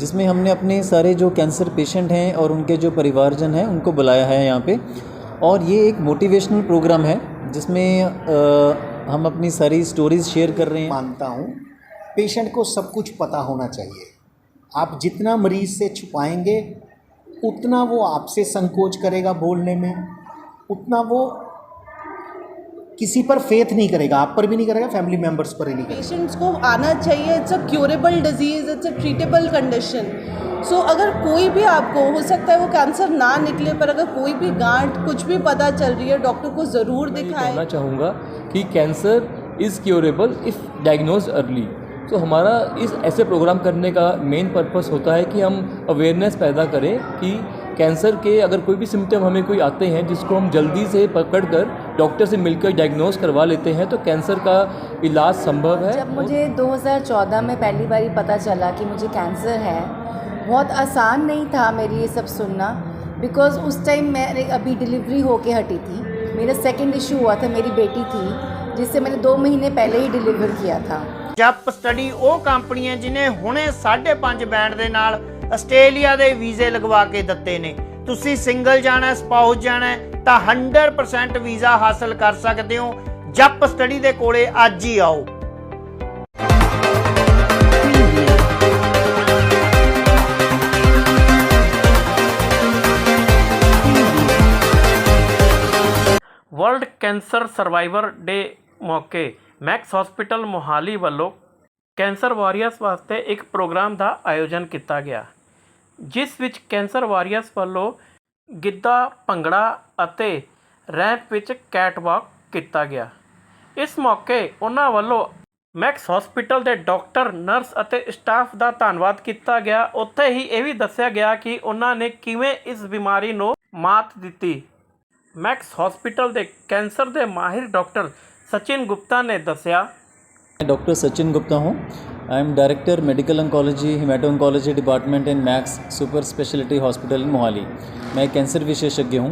जिसमें हमने अपने सारे जो कैंसर पेशेंट हैं और उनके जो परिवारजन हैं उनको बुलाया है यहाँ पे। और ये एक मोटिवेशनल प्रोग्राम है जिसमें हम अपनी सारी स्टोरीज़ शेयर कर रहे हैं। मानता हूँ पेशेंट को सब कुछ पता होना चाहिए। आप जितना मरीज़ से छुपाएंगे उतना वो आपसे संकोच करेगा बोलने में, उतना वो किसी पर फेथ नहीं करेगा, आप पर भी नहीं करेगा, फैमिली मेम्बर्स पर ही नहीं करेगा। पेशेंट्स को आना चाहिए, it's a curable disease, it's a treatable condition. So अगर कोई भी आपको हो सकता है वो कैंसर ना निकले, पर अगर कोई भी गांठ कुछ भी पता चल रही है डॉक्टर को ज़रूर दिखाएं। कहना चाहूँगा कि cancer is curable if diagnose early. तो हमारा इस ऐसे प्रोग्राम करने का मेन पर्पस होता है कि हम अवेयरनेस पैदा करें कि कैंसर के अगर कोई भी सिम्टम हमें कोई आते हैं जिसको हम जल्दी से पकड़कर डॉक्टर से मिलकर डायग्नोज करवा लेते हैं तो कैंसर का इलाज संभव है। जब मुझे 2014 में पहली बारी पता चला कि मुझे कैंसर है, बहुत आसान नहीं था मेरी ये सब सुनना, बिकॉज़ उस टाइम मैं अभी डिलीवरी होके हटी थी। मेरा सेकंड इशू हुआ था, मेरी बेटी थी जिससे मैंने 2 महीने पहले ही डिलीवर किया था। जप स्टडी ਉਹ ਕੰਪਨੀਆਂ ਜਿਨੇ ਹੁਣੇ 5.5 ਬੈਂਡ ਦੇ ਨਾਲ ਆਸਟ੍ਰੇਲੀਆ ਦੇ ਵੀਜ਼ੇ ਲਗਵਾ ਕੇ ਦਿੱਤੇ ਨੇ। ਤੁਸੀਂ ਸਿੰਗਲ ਜਾਣਾ, ਸਪਾਊਸ ਜਾਣਾ ਤਾਂ 100% ਵੀਜ਼ਾ ਹਾਸਲ ਕਰ ਸਕਦੇ ਹੋ। ਜਪ ਸਟੱਡੀ ਦੇ ਕੋਲੇ ਅੱਜ ਹੀ ਆਓ। ਵਰਲਡ ਕੈਂਸਰ ਸਰਵਾਈਵਰ ਡੇ ਮੌਕੇ ਮੈਕਸ ਹਸਪੀਟਲ ਮੋਹਾਲੀ ਵੱਲੋਂ ਕੈਂਸਰ ਵਾਰੀਅਰਸ ਵਾਸਤੇ ਇੱਕ ਪ੍ਰੋਗਰਾਮ ਦਾ ਆਯੋਜਨ ਕੀਤਾ ਗਿਆ, ਜਿਸ ਵਿੱਚ ਕੈਂਸਰ ਵਾਰੀਅਰਸ ਵੱਲੋਂ ਗਿੱਧਾ, ਭੰਗੜਾ ਅਤੇ ਰੈਂਪ ਵਿੱਚ ਕੈਟਵਾਕ ਕੀਤਾ ਗਿਆ। ਇਸ ਮੌਕੇ ਉਹਨਾਂ ਵੱਲੋਂ ਮੈਕਸ ਹਸਪੀਟਲ ਦੇ ਡਾਕਟਰ, ਨਰਸ ਅਤੇ ਸਟਾਫ ਦਾ ਧੰਨਵਾਦ ਕੀਤਾ ਗਿਆ। ਉੱਥੇ ਹੀ ਇਹ ਵੀ ਦੱਸਿਆ ਗਿਆ ਕਿ ਉਹਨਾਂ ਨੇ ਕਿਵੇਂ ਇਸ ਬਿਮਾਰੀ ਨੂੰ ਮਾਤ ਦਿੱਤੀ। मैक्स हॉस्पिटल के कैंसर के माहिर डॉक्टर सचिन गुप्ता ने दसिया। मैं डॉक्टर सचिन गुप्ता हूँ। I am director medical oncology, haemato oncology department in max super speciality hospital in Mohali. मैं कैंसर विशेषज्ञ हूँ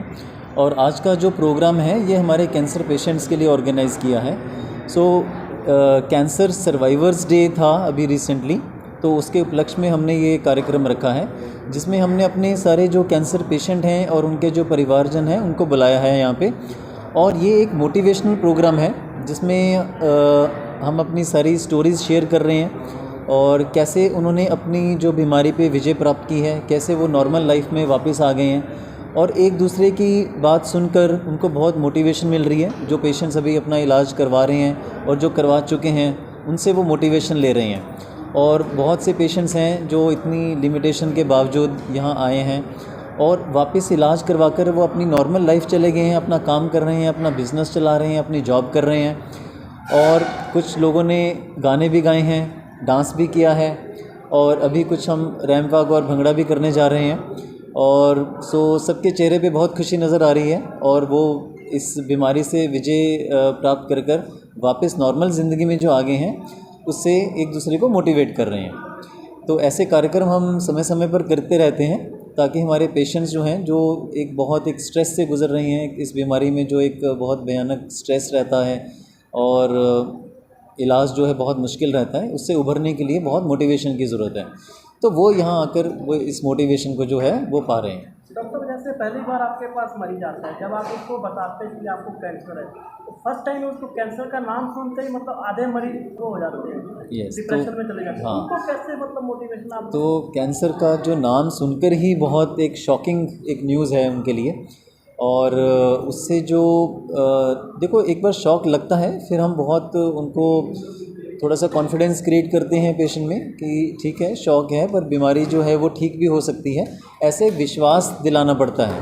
और आज का जो प्रोग्राम है ये हमारे कैंसर पेशेंट्स के लिए ऑर्गेनाइज़ किया है। कैंसर सर्वाइवर्स डे था अभी रिसेंटली, तो उसके उपलक्ष्य में हमने ये कार्यक्रम रखा है जिसमें हमने अपने सारे जो कैंसर पेशेंट हैं और उनके जो परिवारजन हैं उनको बुलाया है यहाँ पे। और ये एक मोटिवेशनल प्रोग्राम है जिसमें हम अपनी सारी स्टोरीज़ शेयर कर रहे हैं और कैसे उन्होंने अपनी जो बीमारी पे विजय प्राप्त की है, कैसे वो नॉर्मल लाइफ में वापस आ गए हैं और एक दूसरे की बात सुनकर उनको बहुत मोटिवेशन मिल रही है। जो पेशेंट्स अभी अपना इलाज करवा रहे हैं और जो करवा चुके हैं उनसे वो मोटिवेशन ले रहे हैं। और बहुत से पेशेंट्स हैं जो इतनी लिमिटेशन के बावजूद यहाँ आए हैं और वापस इलाज करवाकर वो अपनी नॉर्मल लाइफ चले गए हैं, अपना काम कर रहे हैं, अपना बिज़नेस चला रहे हैं, अपनी जॉब कर रहे हैं। और कुछ लोगों ने गाने भी गाए हैं, डांस भी किया है और अभी कुछ हम रैंप वॉक और भंगड़ा भी करने जा रहे हैं। और सबके चेहरे पे बहुत खुशी नज़र आ रही है और वो इस बीमारी से विजय प्राप्त कर कर वापस नॉर्मल ज़िंदगी में जो आगे हैं उससे एक दूसरे को मोटिवेट कर रहे हैं। तो ऐसे कार्यक्रम हम समय समय पर करते रहते हैं ताकि हमारे पेशेंट्स जो हैं, जो एक स्ट्रेस से गुज़र रही हैं, इस बीमारी में जो एक बहुत भयानक स्ट्रेस रहता है और इलाज जो है बहुत मुश्किल रहता है, उससे उभरने के लिए बहुत मोटिवेशन की ज़रूरत है। तो वो यहाँ आकर वो इस मोटिवेशन को जो है वो पा रहे हैं। डॉक्टर, जैसे पहली बार आपके पास मरीज आता है, जब आप उसको बताते हैं कि आपको कैंसर है, तो फर्स्ट टाइम उसको कैंसर का नाम सुनते ही मतलब आधे मरीज वो हो जाते हैं, डिप्रेशन में चले जाते हैं। उनको कैसे मतलब मोटिवेशन आप? तो कैंसर का जो नाम सुनकर ही बहुत एक शॉकिंग एक न्यूज़ है उनके लिए। और उससे जो देखो, एक बार शॉक लगता है, फिर हम बहुत उनको थोड़ा सा कॉन्फिडेंस क्रिएट करते हैं पेशेंट में कि ठीक है, शौक है पर बीमारी जो है वो ठीक भी हो सकती है, ऐसे विश्वास दिलाना पड़ता है।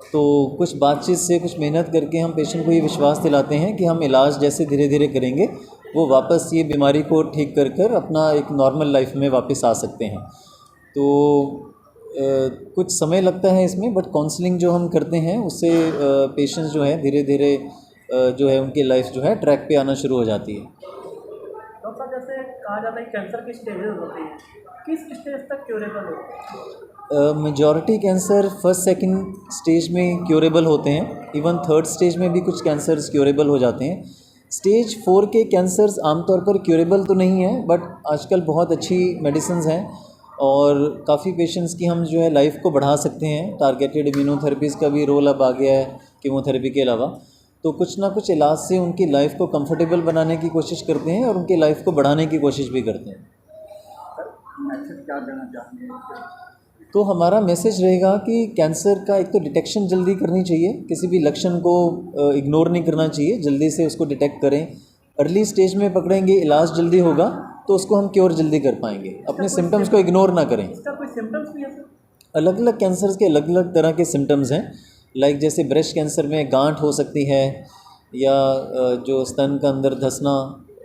तो कुछ बातचीत से, कुछ मेहनत करके हम पेशेंट को ये विश्वास दिलाते हैं कि हम इलाज जैसे धीरे धीरे करेंगे वो वापस ये बीमारी को ठीक कर कर अपना एक नॉर्मल लाइफ में वापस आ सकते हैं। तो कुछ समय लगता है इसमें, बट काउंसलिंग जो हम करते हैं उससे पेशेंट्स जो है धीरे धीरे जो है उनकी लाइफ जो है ट्रैक पे आना शुरू हो जाती है। डॉक्टर, जैसे कहा जाता है कैंसर की स्टेजेस होती हैं, किस स्टेज तक क्योरेबल होती है? Majority cancer first second stage में क्योरेबल होते हैं, इवन थर्ड स्टेज में भी कुछ कैंसर्स क्योरेबल हो जाते हैं। स्टेज 4 के कैंसर्स आमतौर पर क्योरेबल तो नहीं है, बट आजकल बहुत अच्छी मेडिसिन्स हैं और काफ़ी पेशेंट्स की हम जो है लाइफ को बढ़ा सकते हैं। टारगेटेड इम्यूनोथेरेपीज़ का भी रोल अब आ गया है कीमोथेरेपी के अलावा। तो कुछ ना कुछ इलाज से उनकी लाइफ को कंफर्टेबल बनाने की कोशिश करते हैं और उनकी लाइफ को बढ़ाने की कोशिश भी करते हैं। तो हमारा मैसेज रहेगा कि कैंसर का एक तो डिटेक्शन जल्दी करनी चाहिए, किसी भी लक्षण को इग्नोर नहीं करना चाहिए, जल्दी से उसको डिटेक्ट करें। अर्ली स्टेज में पकड़ेंगे, इलाज जल्दी होगा तो उसको हम क्योर जल्दी कर पाएंगे। अपने सिम्टम्स को इग्नोर ना करें। इसका कोई सिम्टम्स भी है सर? अलग अलग कैंसर्स के अलग अलग तरह के सिम्टम्स हैं। लाइक जैसे ब्रेस्ट कैंसर में गांठ हो सकती है, या जो स्तन का अंदर धंसना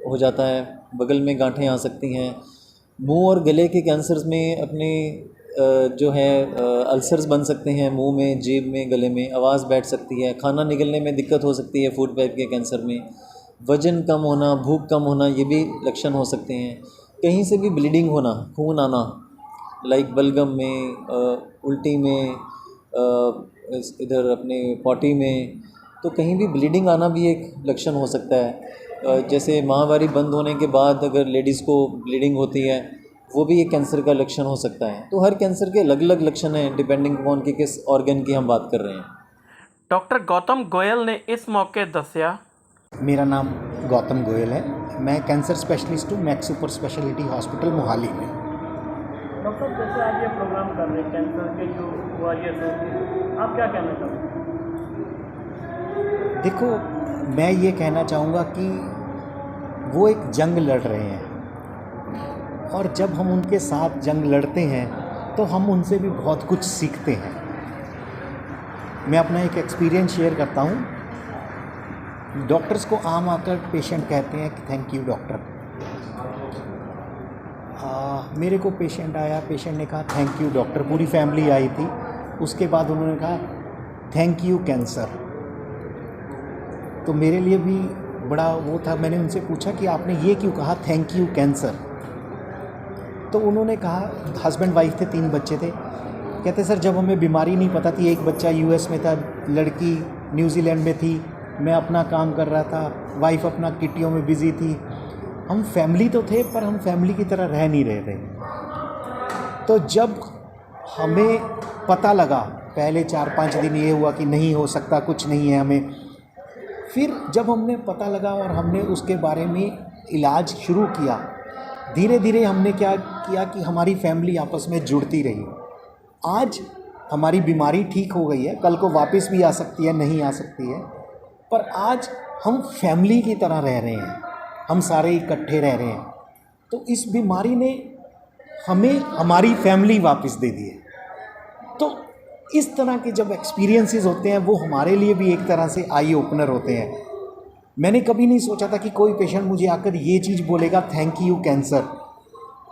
हो जाता है, बगल में गांठें आ सकती हैं। मुंह और गले के कैंसर्स में अपने जो है अल्सर्स बन सकते हैं, मुंह में, जेब में, गले में, आवाज़ बैठ सकती है, खाना निगलने में दिक्कत हो सकती है फूड पाइप के कैंसर में, वज़न कम होना, भूख कम होना, ये भी लक्षण हो सकते हैं। कहीं से भी ब्लीडिंग होना, खून आना, लाइक बलगम में, उल्टी में, इधर अपने पॉटी में, तो कहीं भी ब्लीडिंग आना भी एक लक्षण हो सकता है। जैसे माहवारी बंद होने के बाद अगर लेडीज़ को ब्लीडिंग होती है, वो भी एक कैंसर का लक्षण हो सकता है। तो हर कैंसर के अलग अलग लक्षण हैं, डिपेंडिंग अपॉन कि किस ऑर्गन की हम बात कर रहे हैं। डॉक्टर गौतम गोयल ने इस मौके दस्या। मेरा नाम गौतम गोयल है, मैं कैंसर स्पेशलिस्ट हूँ max super speciality hospital Mohali में। डॉक्टर जैसे आप ये प्रोग्राम कर रहे हैं कैंसर के जो वॉरियर्स हैं, आप क्या कहना चाहोगे? देखो, मैं ये कहना चाहूँगा कि वो एक जंग लड़ रहे हैं, और जब हम उनके साथ जंग लड़ते हैं तो हम उनसे भी बहुत कुछ सीखते हैं। मैं अपना एक एक्सपीरियंस शेयर करता हूँ। डॉक्टर्स को आम आकर पेशेंट कहते हैं कि थैंक यू डॉक्टर। मेरे को पेशेंट आया, पेशेंट ने कहा थैंक यू डॉक्टर, पूरी फैमिली आई थी। उसके बाद उन्होंने कहा थैंक यू कैंसर। तो मेरे लिए भी बड़ा वो था, मैंने उनसे पूछा कि आपने ये क्यों कहा थैंक यू कैंसर। तो उन्होंने कहा, हस्बैंड वाइफ थे, 3 बच्चे थे, कहते सर जब हमें बीमारी नहीं पता थी, एक बच्चा यूएस में था, लड़की न्यूजीलैंड में थी, मैं अपना काम कर रहा था, वाइफ अपना किट्टियों में बिज़ी थी, हम फैमिली तो थे पर हम फैमिली की तरह रह नहीं रहे थे। तो जब हमें पता लगा, पहले 4-5 दिन ये हुआ कि नहीं हो सकता, कुछ नहीं है हमें, फिर जब हमने पता लगा और हमने उसके बारे में इलाज शुरू किया, धीरे धीरे हमने क्या किया कि हमारी फैमिली आपस में जुड़ती रही। आज हमारी बीमारी ठीक हो गई है, कल को वापस भी आ सकती है, नहीं आ सकती है, पर आज हम फैमिली की तरह रह रहे हैं, हम सारे इकट्ठे रह रहे हैं। तो इस बीमारी ने हमें हमारी फैमिली वापस दे दी है। तो इस तरह के जब एक्सपीरियंसेस होते हैं वो हमारे लिए भी एक तरह से आई ओपनर होते हैं। मैंने कभी नहीं सोचा था कि कोई पेशेंट मुझे आकर ये चीज़ बोलेगा थैंक यू कैंसर।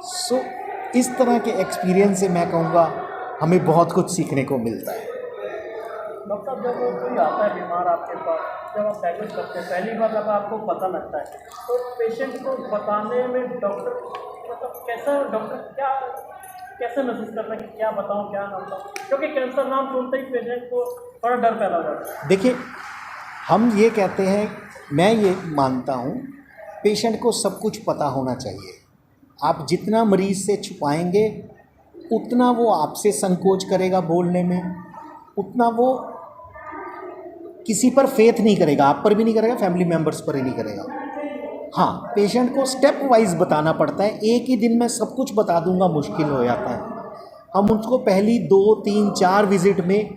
सो इस तरह के एक्सपीरियंस से मैं कहूँगा हमें बहुत कुछ सीखने को मिलता है। डॉक्टर जब कोई आता है बीमार आपके पास, जब आप डायग्नोज करते हैं, पहली बार जब आपको पता लगता है तो पेशेंट को बताने में डॉक्टर मतलब क्या कैसे महसूस करना है कि क्या बताऊँ क्या ना बताऊँ, क्योंकि कैंसर नाम सुनते ही पेशेंट को बड़ा डर पैदा हो जाता है। देखिए, हम ये कहते हैं, मैं ये मानता हूँ पेशेंट को सब कुछ पता होना चाहिए। आप जितना मरीज़ से छुपाएंगे उतना वो आपसे संकोच करेगा बोलने में, उतना वो किसी पर फेथ नहीं करेगा, आप पर भी नहीं करेगा, फैमिली मेम्बर्स पर ही नहीं करेगा। हाँ, पेशेंट को स्टेप वाइज बताना पड़ता है। एक ही दिन में सब कुछ बता दूंगा मुश्किल हो जाता है। हम उसको पहली 2, 3, 4 विज़िट में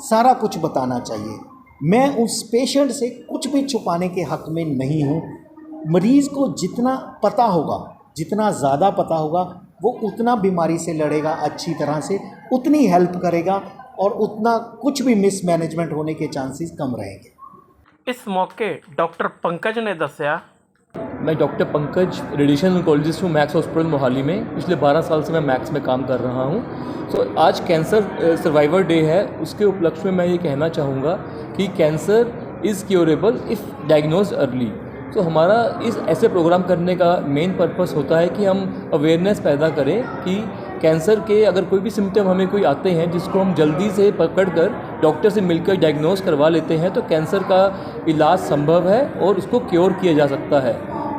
सारा कुछ बताना चाहिए। मैं उस पेशेंट से कुछ भी छुपाने के हक़ में नहीं हूँ। मरीज़ को जितना पता होगा, जितना ज़्यादा पता होगा, वो उतना बीमारी से लड़ेगा अच्छी तरह से, उतनी हेल्प करेगा और उतना कुछ भी मिसमैनेजमेंट होने के चांसेस कम रहेंगे। इस मौके डॉक्टर पंकज ने दस्या। मैं डॉक्टर पंकज रेडिएशन ऑन्कोलॉजिस्ट हूँ मैक्स हॉस्पिटल मोहाली में। पिछले 12 साल से मैं मैक्स में काम कर रहा हूँ। तो आज कैंसर सर्वाइवर डे है, उसके उपलक्ष्य में मैं ये कहना चाहूँगा कि cancer is curable if diagnose early. तो हमारा इस ऐसे प्रोग्राम करने का मेन पर्पस होता है कि हम अवेयरनेस पैदा करें कि कैंसर के अगर कोई भी सिम्टम हमें कोई आते हैं जिसको हम जल्दी से पकड़कर डॉक्टर से मिलकर डायग्नोज करवा लेते हैं तो कैंसर का इलाज संभव है और उसको क्योर किया जा सकता है।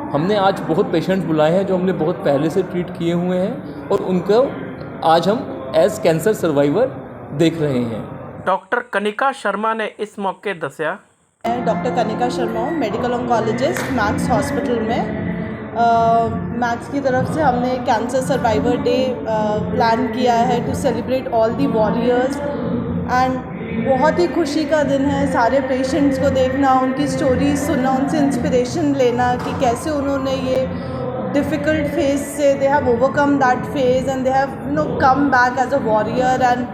हमने आज बहुत पेशेंट्स बुलाए हैं जो हमने बहुत पहले से ट्रीट किए हुए हैं और उनको आज हम एज कैंसर सर्वाइवर देख रहे हैं। डॉक्टर कनिका शर्मा ने इस मौके दस्या। मैं डॉक्टर कनिका शर्मा हूँ, मेडिकल ऑन्कोलॉजिस्ट मैक्स हॉस्पिटल में। मैक्स की तरफ से हमने कैंसर सर्वाइवर डे प्लान किया है to celebrate all the warriors and बहुत ही खुशी का दिन है। सारे पेशेंट्स को देखना, उनकी स्टोरीज सुनना, उनसे इंस्पिरेशन लेना कि कैसे उन्होंने ये डिफ़िकल्ट फेज से they have overcome that phase and they have come back as a warrior and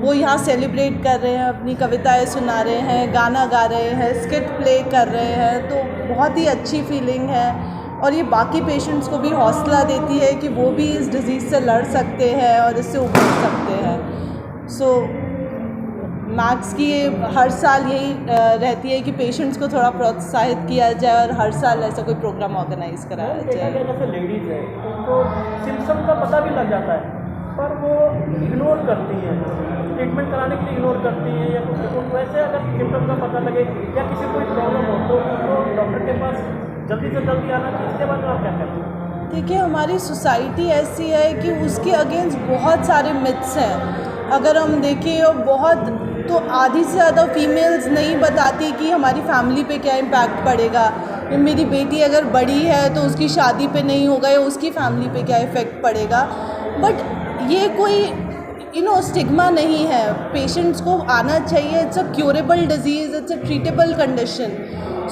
वो यहाँ सेलिब्रेट कर रहे हैं, अपनी कविताएं सुना रहे हैं, गाना गा रहे हैं, स्किट प्ले कर रहे हैं। तो बहुत ही अच्छी फीलिंग है और ये बाकी पेशेंट्स को भी हौसला देती है कि वो भी इस डिज़ीज़ से लड़ सकते हैं और इससे उबर सकते हैं। सो मैक्स की हर साल यही रहती है कि पेशेंट्स को थोड़ा प्रोत्साहित किया जाए और हर साल ऐसा कोई प्रोग्राम ऑर्गेनाइज कराया जाए। जैसे लेडीज़ है उनको सिम्पटम का पता भी लग जाता है पर वो इग्नोर करती हैं, ट्रीटमेंट कराने के लिए इग्नोर करती हैं या कुछ। वैसे अगर सिम्टम का पता लगे या किसी कोई प्रॉब्लम हो तो उनको डॉक्टर के पास जल्दी से जल्दी आना चाहिए। इसके बारे में आप क्या कहते हैं? देखिए, हमारी सोसाइटी ऐसी है कि उसके अगेंस्ट बहुत सारे मिथ्स हैं। अगर हम देखें और बहुत तो आधी से ज़्यादा फीमेल्स नहीं बताती कि हमारी फैमिली पे क्या इम्पैक्ट पड़ेगा। मेरी बेटी अगर बड़ी है तो उसकी शादी पे नहीं होगा या उसकी फैमिली पे क्या इफ़ेक्ट पड़ेगा। बट ये कोई स्टिग्मा नहीं है, पेशेंट्स को आना चाहिए। It's a curable disease, it's a treatable condition.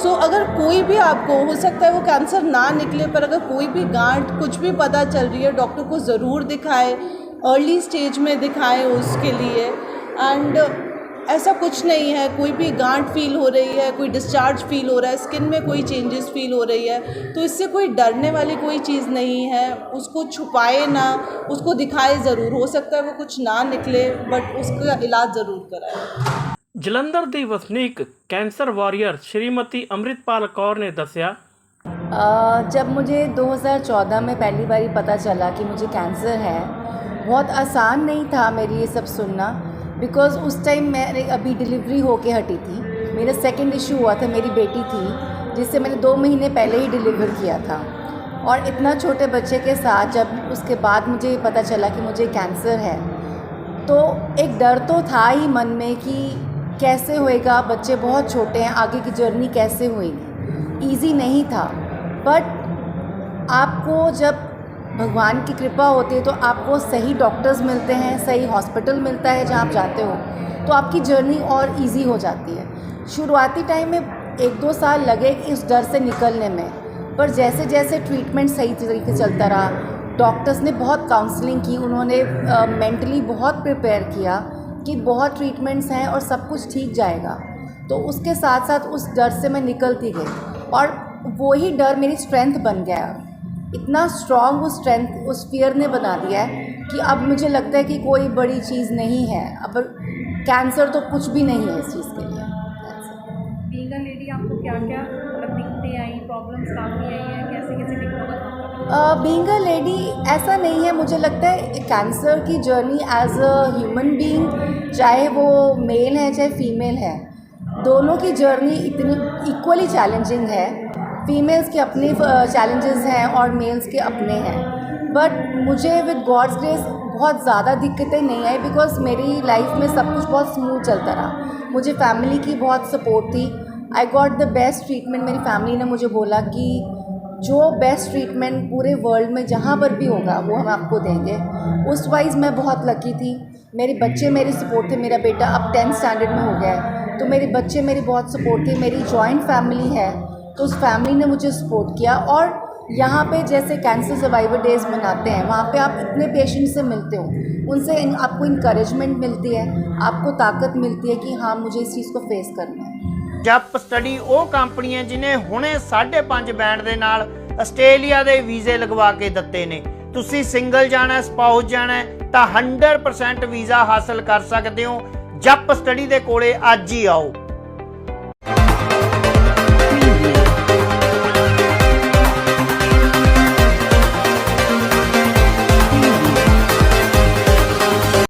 So अगर कोई भी आपको हो सकता है वो कैंसर ना निकले, पर अगर कोई भी गांठ कुछ भी पता चल रही है, डॉक्टर को ज़रूर दिखाए, अर्ली स्टेज में दिखाएं उसके लिए। एंड ऐसा कुछ नहीं है, कोई भी गांठ फील हो रही है, कोई डिस्चार्ज फील हो रहा है, स्किन में कोई चेंजेस फील हो रही है, तो इससे कोई डरने वाली कोई चीज़ नहीं है। उसको छुपाए ना, उसको दिखाए ज़रूर। हो सकता है वो कुछ ना निकले बट उसका इलाज ज़रूर कराए। ਜਲੰਧਰ ਦੀ ਵਸਨੀਕ कैंसर वॉरियर श्रीमती अमृतपाल कौर ने दस्या। जब मुझे 2014 में पहली बार पता चला कि मुझे कैंसर है, बहुत आसान नहीं था मेरी ये सब सुनना, बिकॉज़ उस टाइम मैं अभी डिलीवरी होके हटी थी। मेरा सेकंड इशू हुआ था, मेरी बेटी थी जिससे मैंने 2 महीने पहले ही डिलीवर किया था। और इतना छोटे बच्चे के साथ जब उसके बाद मुझे ये पता चला कि मुझे कैंसर है, तो एक डर तो था ही मन में कि कैसे होएगा, बच्चे बहुत छोटे हैं, आगे की जर्नी कैसे होएगी। ईज़ी नहीं था, बट आपको जब भगवान की कृपा होती है तो आपको सही डॉक्टर्स मिलते हैं, सही हॉस्पिटल मिलता है जहाँ आप जाते हो, तो आपकी जर्नी और इजी हो जाती है। शुरुआती टाइम में 1-2 साल लगे इस डर से निकलने में, पर जैसे जैसे ट्रीटमेंट सही तरीके से चलता रहा, डॉक्टर्स ने बहुत काउंसलिंग की, उन्होंने मेंटली बहुत प्रिपेयर किया कि बहुत ट्रीटमेंट्स हैं और सब कुछ ठीक जाएगा। तो उसके साथ साथ उस डर से मैं निकलती गई और वही डर मेरी स्ट्रेंथ बन गया। इतना स्ट्रॉन्ग वो स्ट्रेंथ उस फियर ने बना दिया है कि अब मुझे लगता है कि कोई बड़ी चीज़ नहीं है, अब कैंसर तो कुछ भी नहीं है इस चीज़ के लिए। बीइंग अ लेडी आपको क्या क्या दिक्कतें आई, प्रॉब्लम्स काफ़ी आई हैं, कैसे कैसे दिक्कत? बीइंग अ लेडी ऐसा नहीं है, मुझे लगता है कैंसर की journey as a human being, चाहे वो मेल है चाहे फीमेल है, दोनों की जर्नी इतनी इक्वली चैलेंजिंग है। फीमेल्स के अपने चैलेंजेस हैं और मेल्स के अपने हैं, बट मुझे विद गॉड्स ग्रेस बहुत ज़्यादा दिक्कतें नहीं आई, बिकॉज मेरी लाइफ में सब कुछ बहुत स्मूथ चलता रहा। मुझे फैमिली की बहुत सपोर्ट थी, I got the best treatment. मेरी फैमिली ने मुझे बोला कि जो बेस्ट ट्रीटमेंट पूरे वर्ल्ड में जहाँ पर भी होगा वो हम आपको देंगे। उस वाइज मैं बहुत लकी थी, मेरे बच्चे मेरी सपोर्ट थे। मेरा बेटा अब 10th स्टैंडर्ड में हो गया है, तो मेरे बच्चे मेरी बहुत सपोर्ट थे। मेरी जॉइंट फैमिली है, तो उस फैमिली ने मुझे सपोर्ट किया। और यहाँ पे जैसे कैंसर सर्वाइवर डेज़ मनाते हैं, वहाँ पे आप इतने पेशेंट से मिलते हो, उनसे आपको इंकरेजमेंट मिलती है, आपको ताकत मिलती है कि हाँ मुझे इस चीज़ को फेस करना है। ਜਪ ਸਟੱਡੀ ਉਹ ਕੰਪਨੀ ਹੈ ਜਿਨੇ ਹੁਣੇ 5.5 ਬੈਂਡ ਦੇ ਨਾਲ ਆਸਟ੍ਰੇਲੀਆ ਦੇ ਵੀਜ਼ੇ ਲਗਵਾ ਕੇ ਦਿੱਤੇ ਨੇ। ਤੁਸੀਂ ਸਿੰਗਲ ਜਾਣਾ, ਸਪਾਊਸ ਜਾਣਾ ਤਾਂ 100% ਵੀਜ਼ਾ ਹਾਸਲ ਕਰ ਸਕਦੇ ਹੋ। ਜਪ ਸਟੱਡੀ ਦੇ ਕੋਲੇ ਅੱਜ ਹੀ ਆਓ।